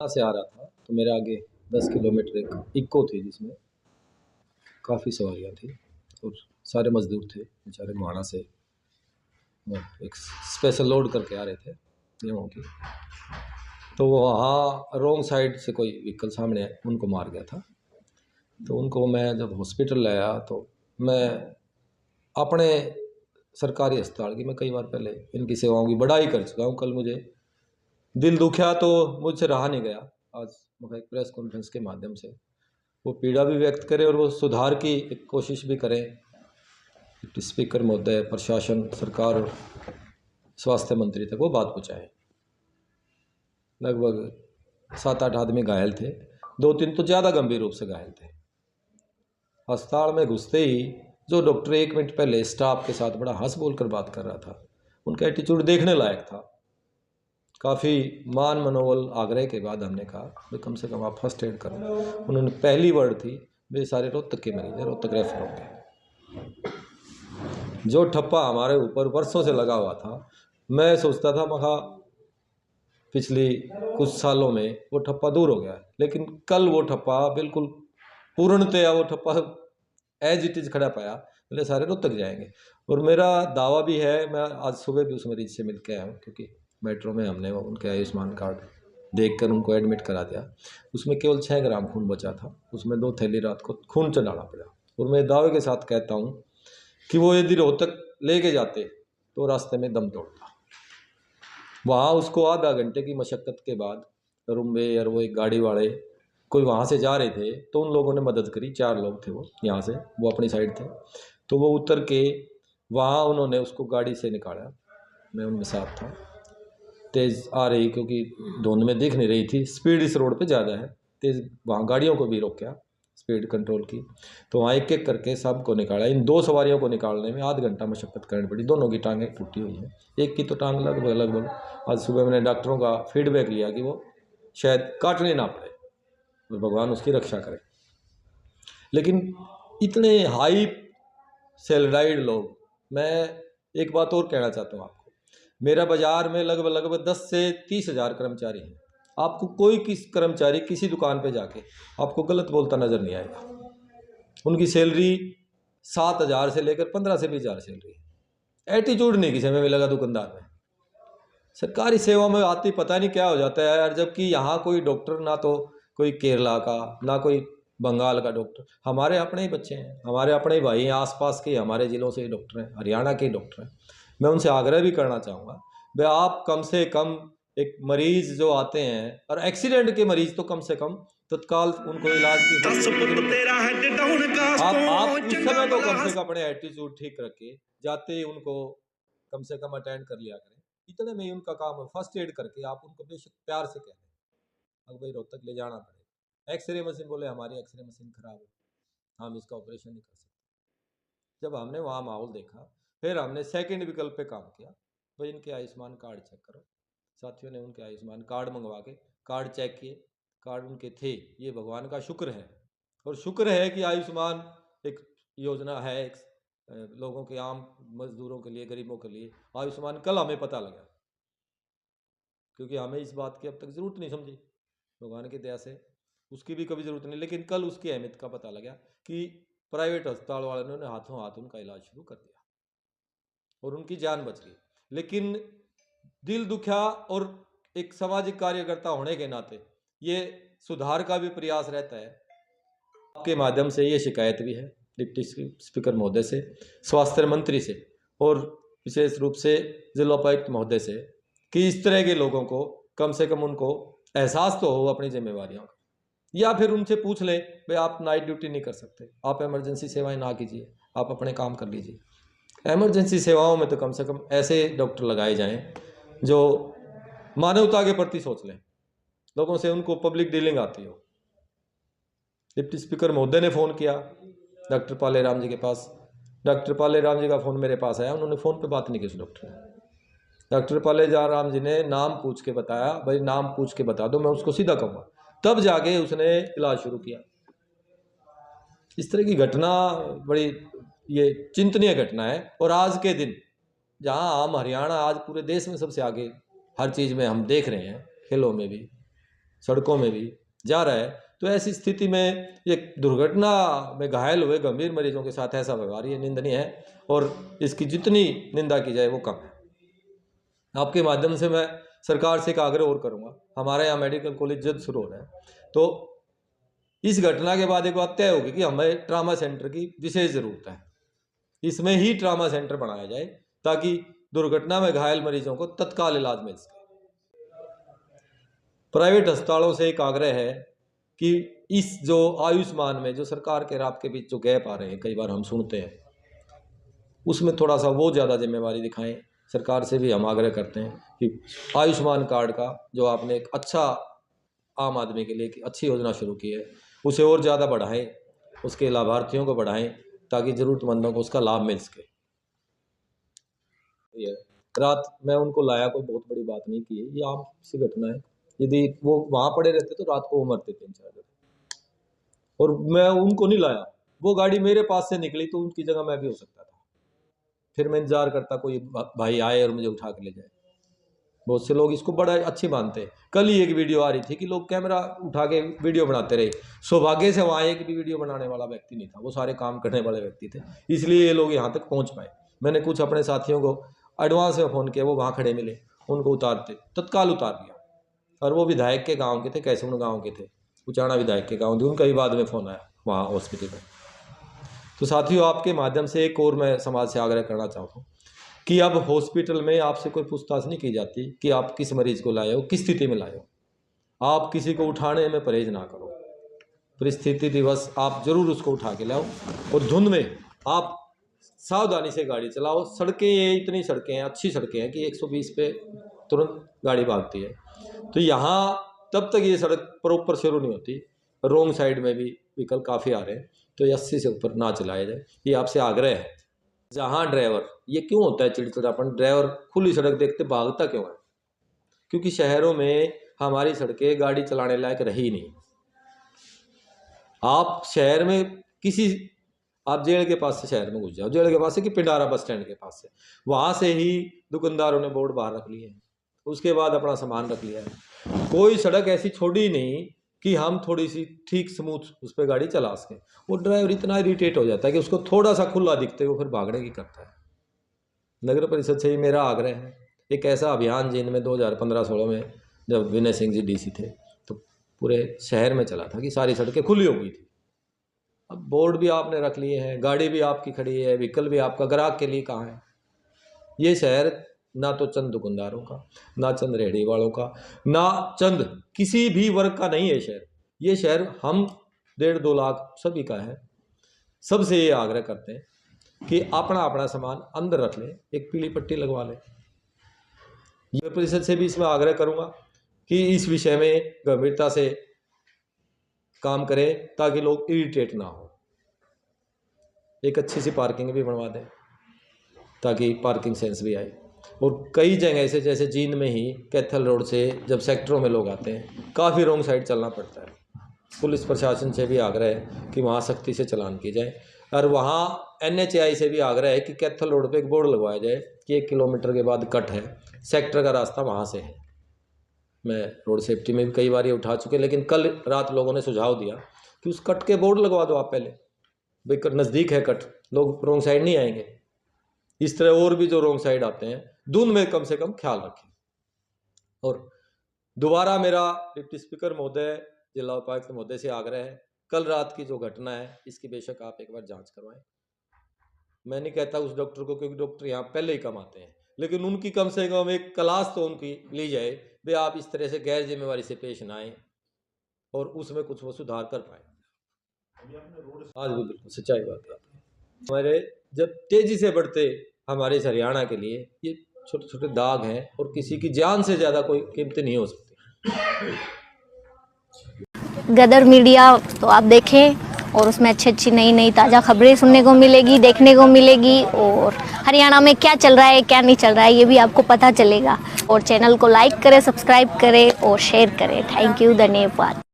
से आ रहा था तो मेरे आगे 10 किलोमीटर एक इक्को थी जिसमें काफ़ी सवारियाँ थी और सारे मजदूर थे बेचारे गोहाना से। एक स्पेशल लोड करके आ रहे थे गेहूँ की, तो वो वहाँ रोंग साइड से कोई व्हीकल सामने उनको मार गया था। तो उनको मैं जब हॉस्पिटल लाया तो मैं अपने सरकारी अस्पताल की, मैं कई बार पहले इनकी सेवाओं की बड़ाई कर चुका हूँ। कल मुझे दिल दुखिया तो मुझसे रहा नहीं गया। आज मैं एक प्रेस कॉन्फ्रेंस के माध्यम से वो पीड़ा भी व्यक्त करें और वो सुधार की एक कोशिश भी करें। स्पीकर महोदय, प्रशासन, सरकार और स्वास्थ्य मंत्री तक वो बात पहुँचाएँ। लगभग 7-8 आदमी घायल थे, 2-3 तो ज़्यादा गंभीर रूप से घायल थे। अस्पताल में घुसते ही जो डॉक्टर 1 मिनट पहले स्टाफ के साथ बड़ा हंस बोल कर बात कर रहा था, उनका एटीट्यूड देखने लायक था। काफ़ी मान मनोबल आग्रह के बाद हमने कहा भाई कम से कम आप फर्स्ट एड करो। उन्होंने पहली वर्ड थी, वे सारे रोहतक के मरीज हैं, रोहतक रेफर होंगे। जो ठप्पा हमारे ऊपर वर्षों से लगा हुआ था, मैं सोचता था महा पिछली कुछ सालों में वो ठप्पा दूर हो गया है, लेकिन कल वो ठप्पा बिल्कुल पूर्णतया वो ठप्पा एज इट इज़ खड़ा पाया। बोले सारे रोहतक जाएंगे और मेरा दावा भी है, मैं आज सुबह भी उस मरीज से मिल के आया हूँ क्योंकि मेट्रो में हमने उनके आयुष्मान कार्ड देखकर उनको एडमिट करा दिया। उसमें केवल 6 ग्राम खून बचा था, उसमें 2 थैली रात को खून चढ़ाना पड़ा। और मैं दावे के साथ कहता हूँ कि वो यदि रोहतक लेके जाते तो रास्ते में दम तोड़ता। वहाँ उसको आधा घंटे की मशक्क़त के बाद रुम्बे और वो एक गाड़ी वाले कोई वहाँ से जा रहे थे तो उन लोगों ने मदद करी। 4 लोग थे वो यहाँ से, वो अपनी साइड थे, तो वो उतर के वहाँ उन्होंने उसको गाड़ी से निकाला। मैं उनके साथ था। तेज़ आ रही क्योंकि धुंध में दिख नहीं रही थी, स्पीड इस रोड पे ज़्यादा है, तेज़ वहाँ गाड़ियों को भी रोका, स्पीड कंट्रोल की। तो वहाँ एक एक करके सबको निकाला। इन 2 सवारियों को निकालने में आध घंटा मशक्क़त करनी पड़ी। दोनों की टांगें टूटी हुई हैं, एक की तो टांग लगभग आज सुबह मैंने डॉक्टरों का फीडबैक लिया कि वो शायद काटने ना पड़े, तो भगवान उसकी रक्षा करे। लेकिन इतने हाई सैलराइड लोग, मैं एक बात और कहना चाहता हूँ आपको, मेरा बाज़ार में लगभग 10 से 30 हज़ार कर्मचारी हैं। आपको कोई कर्मचारी किसी दुकान पे जाके आपको गलत बोलता नज़र नहीं आएगा। उनकी सैलरी 7,000 से लेकर 15 से 20,000 सैलरी है। एटीट्यूड नहीं किसी में मिलेगा दुकानदार में। सरकारी सेवा में आती पता नहीं क्या हो जाता है यार, जबकि यहाँ कोई डॉक्टर ना तो कोई केरला का ना कोई बंगाल का डॉक्टर, हमारे अपने ही बच्चे हैं, हमारे अपने ही भाई हैं, आसपास के हमारे ज़िलों से ही डॉक्टर हैं, हरियाणा के डॉक्टर हैं। मैं उनसे आग्रह भी करना चाहूँगा भाई आप कम से कम एक मरीज़ जो आते हैं और एक्सीडेंट के मरीज़ तो कम से कम तत्काल उनको इलाज की आप उस समय तो कम से कम अपने एटीट्यूड ठीक रख के जाते ही उनको कम से कम अटेंड कर लिया करें। इतने में ही उनका काम है। फर्स्ट एड करके आप उनको बेशक प्यार से कह दें अगर भाई रोहतक ले जाना पड़े। एक्सरे मशीन, बोले हमारी एक्सरे मशीन ख़राब है, हम इसका ऑपरेशन नहीं कर सकते। जब हमने वहाँ माहौल देखा, फिर हमने सेकंड विकल्प पे काम किया, भाई इनके आयुष्मान कार्ड चेक करो। साथियों ने उनके आयुष्मान कार्ड मंगवा के कार्ड चेक किए, कार्ड उनके थे। ये भगवान का शुक्र है, और शुक्र है कि आयुष्मान एक योजना है, एक लोगों के, आम मजदूरों के लिए, गरीबों के लिए आयुष्मान कल हमें पता लगा, क्योंकि हमें इस बात की अब तक ज़रूरत नहीं समझी, भगवान की दया से उसकी भी कभी ज़रूरत नहीं, लेकिन कल उसकी अहमियत का पता लगा कि प्राइवेट अस्पताल वालों ने हाथों हाथ उनका इलाज शुरू कर दिया और उनकी जान बच गई। लेकिन दिल दुखा और एक सामाजिक कार्यकर्ता होने के नाते ये सुधार का भी प्रयास रहता है। आपके माध्यम से ये शिकायत भी है डिप्टी स्पीकर महोदय से, स्वास्थ्य मंत्री से और विशेष रूप से जिला उपायुक्त महोदय से कि इस तरह के लोगों को कम से कम उनको एहसास तो हो अपनी जिम्मेवारियों का, या फिर उनसे पूछ लें भाई आप नाइट ड्यूटी नहीं कर सकते, आप इमरजेंसी सेवाएं ना कीजिए, आप अपने काम कर लीजिए। इमरजेंसी सेवाओं में तो कम से कम ऐसे डॉक्टर लगाए जाएं जो मानवता के प्रति सोच लें, लोगों से उनको पब्लिक डीलिंग आती हो। डिप्टी स्पीकर महोदय ने फ़ोन किया डॉक्टर पाले राम जी के पास, डॉक्टर पाले राम जी का फ़ोन मेरे पास आया, उन्होंने फ़ोन पे बात नहीं की उस डॉक्टर ने। डॉक्टर पाले राम जी ने नाम पूछ के बताया, भाई नाम पूछ के बता दो मैं उसको सीधा कहूँगा, तब जाके उसने इलाज शुरू किया। इस तरह की घटना बड़ी ये चिंतनीय घटना है। और आज के दिन जहाँ हम हरियाणा आज पूरे देश में सबसे आगे हर चीज़ में हम देख रहे हैं, खेलों में भी, सड़कों में भी जा रहा है। तो ऐसी स्थिति में एक दुर्घटना में घायल हुए गंभीर मरीजों के साथ ऐसा व्यवहार ये निंदनीय है और इसकी जितनी निंदा की जाए वो कम है। आपके माध्यम से मैं सरकार से एक आग्रह और करूँगा, हमारे यहाँ मेडिकल कॉलेज जल्द शुरू हो रहा है, तो इस घटना के बाद एक बात तय होगी कि हमें ट्रामा सेंटर की विशेष ज़रूरत है। इसमें ही ट्रामा सेंटर बनाया जाए ताकि दुर्घटना में घायल मरीजों को तत्काल इलाज मिल सके। प्राइवेट अस्पतालों से एक आग्रह है कि इस जो आयुष्मान में जो सरकार के और आपके बीच जो गैप आ रहे हैं, कई बार हम सुनते हैं, उसमें थोड़ा सा वो ज़्यादा जिम्मेवारी दिखाएं। सरकार से भी हम आग्रह करते हैं कि आयुष्मान कार्ड का जो आपने एक अच्छा आम आदमी के लिए अच्छी योजना शुरू की है उसे और ज़्यादा बढ़ाएं, उसके लाभार्थियों को बढ़ाएं ताकि ज़रूरतमंदों को उसका लाभ मिल सके। रात मैं उनको लाया, कोई बहुत बड़ी बात नहीं की है, ये आम सी घटना है। यदि वो वहाँ पड़े रहते तो रात को वो मरते 3-4 जने, और मैं उनको नहीं लाया, वो गाड़ी मेरे पास से निकली तो उनकी जगह मैं भी हो सकता था। फिर मैं इंतजार करता कोई भाई आए और मुझे उठा के ले जाए। बहुत से लोग इसको बड़ा अच्छी मानते हैं। कल ही एक वीडियो आ रही थी कि लोग कैमरा उठा के वीडियो बनाते रहे। सौभाग्य से वहाँ एक भी वीडियो बनाने वाला व्यक्ति नहीं था, वो सारे काम करने वाले व्यक्ति थे, इसलिए ये लोग यहाँ तक पहुँच पाए। मैंने कुछ अपने साथियों को एडवांस में फ़ोन किया, वो वहाँ खड़े मिले, उनको उतारते तत्काल उतार दिया। और वो विधायक के गाँव के थे, कैसूण गाँव के थे, उचाणा विधायक के गाँव थे, उनका ही बाद में फ़ोन आया वहाँ हॉस्पिटल में। तो साथियों, आपके माध्यम से एक और मैं समाज से आग्रह करना चाहता हूँ कि अब हॉस्पिटल में आपसे कोई पूछताछ नहीं की जाती कि आप किस मरीज को लाए हो, किस स्थिति में लाए हो। आप किसी को उठाने में परहेज ना करो, परिस्थिति दिवस आप जरूर उसको उठा के लाओ, और धुंध में आप सावधानी से गाड़ी चलाओ। सड़कें ये इतनी सड़कें हैं, अच्छी सड़कें हैं कि 120 पे तुरंत गाड़ी भागती है। तो यहाँ तब तक ये सड़क प्रॉपर शुरू नहीं होती, रोंग साइड में भी व्हीकल काफ़ी आ रहे हैं, तो 80 से ऊपर ना चलाया जाए, ये आपसे आग्रह है। जहाँ ड्राइवर, ये क्यों होता है चिड़चिड़ापन, ड्राइवर खुली सड़क देखते भागता क्यों है? क्योंकि शहरों में हमारी सड़कें गाड़ी चलाने लायक रही नहीं। आप शहर में आप जेल के पास से शहर में घुस जाओ, जेल के पास से कि पिंडारा बस स्टैंड के पास से, वहाँ से ही दुकानदारों ने बोर्ड बाहर रख लिए हैं, उसके बाद अपना सामान रख लिया है। कोई सड़क ऐसी छोड़ी नहीं कि हम थोड़ी सी ठीक स्मूथ उस पर गाड़ी चला सकें। वो ड्राइवर इतना इरिटेट हो जाता है कि उसको थोड़ा सा खुला दिखते हुए फिर भागने की करता है। नगर परिषद से ही मेरा आग्रह है, एक ऐसा अभियान जिनमें 2015-16 में जब विनय सिंह जी डीसी थे तो पूरे शहर में चला था कि सारी सड़कें खुली हो गई थी। अब बोर्ड भी आपने रख लिए हैं, गाड़ी भी आपकी खड़ी है, व्हीकल भी आपका, ग्राहक के लिए कहाँ है? ये शहर ना तो चंद दुकानदारों का, ना चंद रेहड़ी वालों का, ना चंद किसी भी वर्ग का नहीं है शहर। ये शहर हम 1.5-2 लाख सभी का है। सबसे ये आग्रह करते हैं कि अपना अपना सामान अंदर रख लें, एक पीली पट्टी लगवा लें। ये परिषद से भी इसमें आग्रह करूंगा कि इस विषय में गंभीरता से काम करें ताकि लोग इरिटेट ना हो। एक अच्छी सी पार्किंग भी बनवा दें ताकि पार्किंग सेंस भी आए। और कई जगह से, जैसे जींद में ही कैथल रोड से जब सेक्टरों में लोग आते हैं, काफ़ी रॉन्ग साइड चलना पड़ता है। पुलिस प्रशासन से भी आग्रह है कि वहाँ सख्ती से चालान की जाए, और वहाँ NHAI से भी आग्रह है कि कैथल रोड पे एक बोर्ड लगवाया जाए कि 1 किलोमीटर के बाद कट है, सेक्टर का रास्ता वहाँ से है। मैं रोड सेफ्टी में भी कई बार ये उठा चुके, लेकिन कल रात लोगों ने सुझाव दिया कि उस कट के बोर्ड लगवा दो आप पहले, भाई नज़दीक है कट, लोग रॉन्ग साइड नहीं आएंगे। इस तरह और भी जो रॉन्ग साइड आते हैं, धुंध में कम से कम ख्याल रखें। और दोबारा मेरा डिप्टी स्पीकर महोदय, जिला उपायुक्त महोदय से आग्रह है, कल रात की जो घटना है इसकी बेशक आप एक बार जांच करवाएं। मैं नहीं कहता उस डॉक्टर को, क्योंकि डॉक्टर यहाँ पहले ही कम आते हैं, लेकिन उनकी कम से कम एक क्लास तो उनकी ली जाए, वे आप इस तरह से गैर जिम्मेवारी से पेश न आए और उसमें कुछ वो सुधार कर पाए। आज भी बिल्कुल सच्चाई बात है। हमारे जब तेजी से बढ़ते हमारे इस हरियाणा के लिए ये छोटे छोटे दाग हैं, और किसी की जान से ज़्यादा कोई कीमती नहीं हो सकती। गदर मीडिया तो आप देखें और उसमें अच्छी नई ताज़ा खबरें सुनने को मिलेगी, देखने को मिलेगी, और हरियाणा में क्या चल रहा है क्या नहीं चल रहा है ये भी आपको पता चलेगा। और चैनल को लाइक करें, सब्सक्राइब करें और शेयर करें। थैंक यू, धन्यवाद।